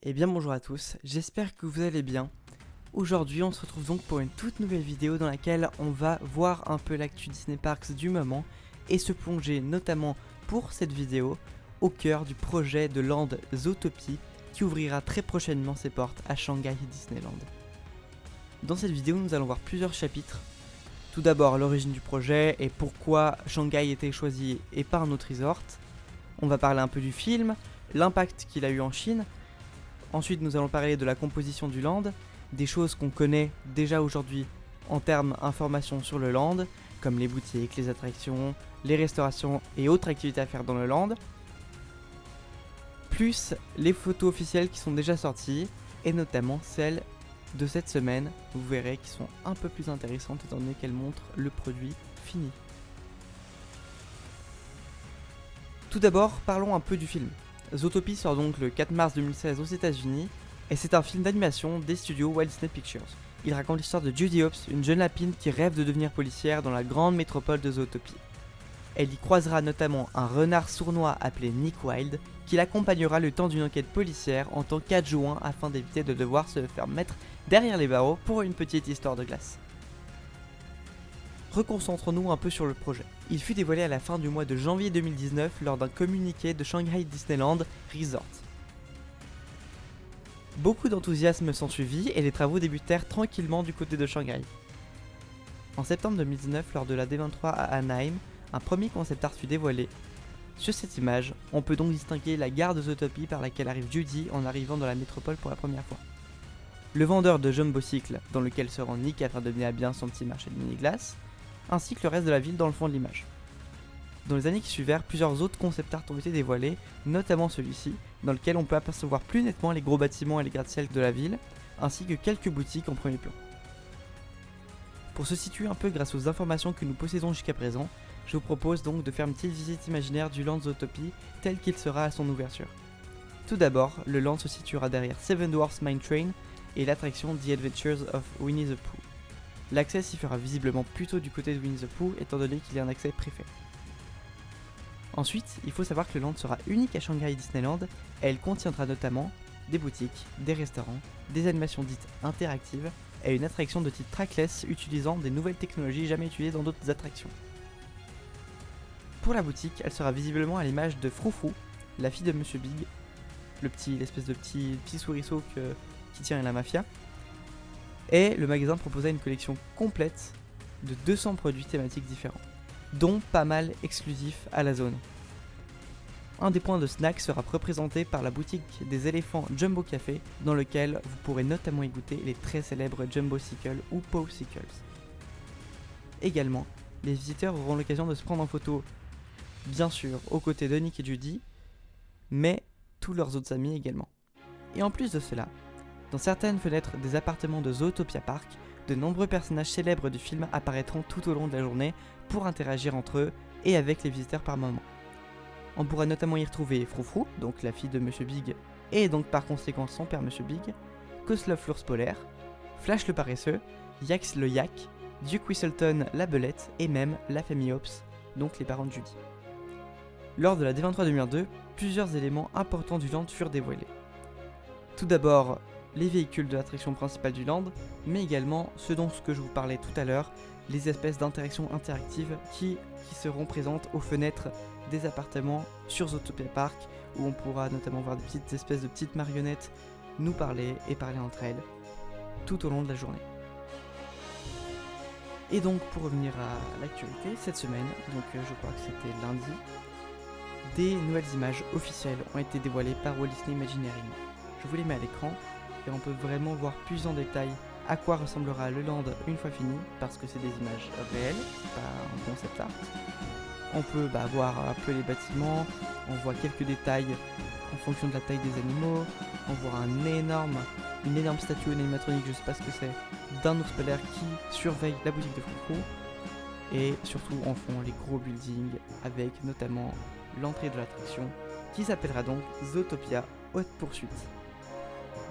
Eh bien bonjour à tous, j'espère que vous allez bien. Aujourd'hui on se retrouve donc pour une toute nouvelle vidéo dans laquelle on va voir un peu l'actu Disney Parks du moment et se plonger notamment pour cette vidéo au cœur du projet de Land Zootopia qui ouvrira très prochainement ses portes à Shanghai Disneyland. Dans cette vidéo nous allons voir plusieurs chapitres. Tout d'abord l'origine du projet et pourquoi Shanghai était choisi et pas un autre resort. On va parler un peu du film, l'impact qu'il a eu en Chine. Ensuite, nous allons parler de la composition du land, des choses qu'on connaît déjà aujourd'hui en termes d'informations sur le land, comme les boutiques, les attractions, les restaurations et autres activités à faire dans le land, plus les photos officielles qui sont déjà sorties, et notamment celles de cette semaine, vous verrez, qui sont un peu plus intéressantes étant donné qu'elles montrent le produit fini. Tout d'abord, parlons un peu du film. Zootopia sort donc le 4 mars 2016 aux États-Unis et c'est un film d'animation des studios Walt Disney Pictures. Il raconte l'histoire de Judy Hopps, une jeune lapine qui rêve de devenir policière dans la grande métropole de Zootopia. Elle y croisera notamment un renard sournois appelé Nick Wilde qui l'accompagnera le temps d'une enquête policière en tant qu'adjoint afin d'éviter de devoir se faire mettre derrière les barreaux pour une petite histoire de glace. Reconcentrons-nous un peu sur le projet. Il fut dévoilé à la fin du mois de janvier 2019 lors d'un communiqué de Shanghai Disneyland Resort. Beaucoup d'enthousiasme s'en suivit et les travaux débutèrent tranquillement du côté de Shanghai. En septembre 2019, lors de la D23 à Anaheim, un premier concept art fut dévoilé. Sur cette image, on peut donc distinguer la gare de Zootopia par laquelle arrive Judy en arrivant dans la métropole pour la première fois. Le vendeur de Jumbo Cycle, dans lequel se rend Nick afin de mener à bien son petit marché de mini-glace, ainsi que le reste de la ville dans le fond de l'image. Dans les années qui suivirent, plusieurs autres concept art ont été dévoilés, notamment celui-ci, dans lequel on peut apercevoir plus nettement les gros bâtiments et les gratte-ciel de la ville, ainsi que quelques boutiques en premier plan. Pour se situer un peu grâce aux informations que nous possédons jusqu'à présent, je vous propose donc de faire une petite visite imaginaire du Land Zootopia tel qu'il sera à son ouverture. Tout d'abord, le land se situera derrière Seven Dwarfs Mine Train et l'attraction The Adventures of Winnie the Pooh. L'accès s'y fera visiblement plutôt du côté de Winnie the Pooh étant donné qu'il y a un accès préfet. Ensuite, il faut savoir que le land sera unique à Shanghai Disneyland et elle contiendra notamment des boutiques, des restaurants, des animations dites interactives et une attraction de type trackless utilisant des nouvelles technologies jamais utilisées dans d'autres attractions. Pour la boutique, elle sera visiblement à l'image de Froufrou, la fille de Monsieur Big, l'espèce de petit souriceau qui tient à la mafia. Et le magasin proposa une collection complète de 200 produits thématiques différents, dont pas mal exclusifs à la zone. Un des points de snack sera représenté par la boutique des éléphants Jumbo Café, dans lequel vous pourrez notamment y goûter les très célèbres Jumbo Sickle ou Popsicles. Également, les visiteurs auront l'occasion de se prendre en photo, bien sûr, aux côtés de Nick et Judy, mais tous leurs autres amis également. Et en plus de cela, dans certaines fenêtres des appartements de Zootopia Park, de nombreux personnages célèbres du film apparaîtront tout au long de la journée pour interagir entre eux et avec les visiteurs par moment. On pourra notamment y retrouver Froufrou, donc la fille de Monsieur Big, et donc par conséquent son père Monsieur Big, Koslov l'ours polaire, Flash le paresseux, Yax le yak, Duke Whistleton la belette et même la famille Hopps, donc les parents de Judy. Lors de la D23 2002, plusieurs éléments importants du land furent dévoilés. Tout d'abord, les véhicules de l'attraction principale du land, mais également ce dont je vous parlais tout à l'heure, les espèces d'interactions interactives qui seront présentes aux fenêtres des appartements sur Zootopia Park, où on pourra notamment voir des petites espèces de petites marionnettes nous parler et parler entre elles tout au long de la journée. Et donc pour revenir à l'actualité, cette semaine, donc je crois que c'était lundi, des nouvelles images officielles ont été dévoilées par Walt Disney Imagineering. Je vous les mets à l'écran et on peut vraiment voir plus en détail à quoi ressemblera le land une fois fini, parce que c'est des images réelles, pas un concept art. On peut voir un peu les bâtiments, on voit quelques détails en fonction de la taille des animaux, on voit une énorme statue animatronique, je sais pas ce que c'est, d'un ours polaire qui surveille la boutique de Froufrou, et surtout en fond les gros buildings avec notamment l'entrée de l'attraction qui s'appellera donc Zootopia Haute Poursuite.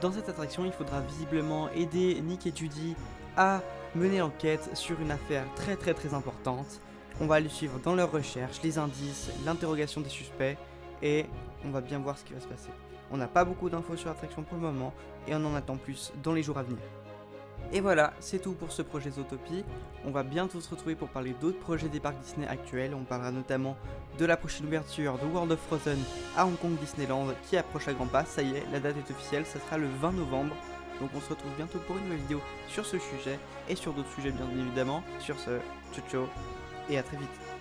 Dans cette attraction, il faudra visiblement aider Nick et Judy à mener l'enquête sur une affaire très importante. On va les suivre dans leurs recherches, les indices, l'interrogation des suspects et on va bien voir ce qui va se passer. On n'a pas beaucoup d'infos sur l'attraction pour le moment et on en attend plus dans les jours à venir. Et voilà, c'est tout pour ce projet Zootopie. On va bientôt se retrouver pour parler d'autres projets des parcs Disney actuels. On parlera notamment de la prochaine ouverture de World of Frozen à Hong Kong Disneyland qui approche à grands pas. Ça y est, la date est officielle, ça sera le 20 novembre. Donc on se retrouve bientôt pour une nouvelle vidéo sur ce sujet et sur d'autres sujets bien évidemment. Sur ce, ciao ciao et à très vite.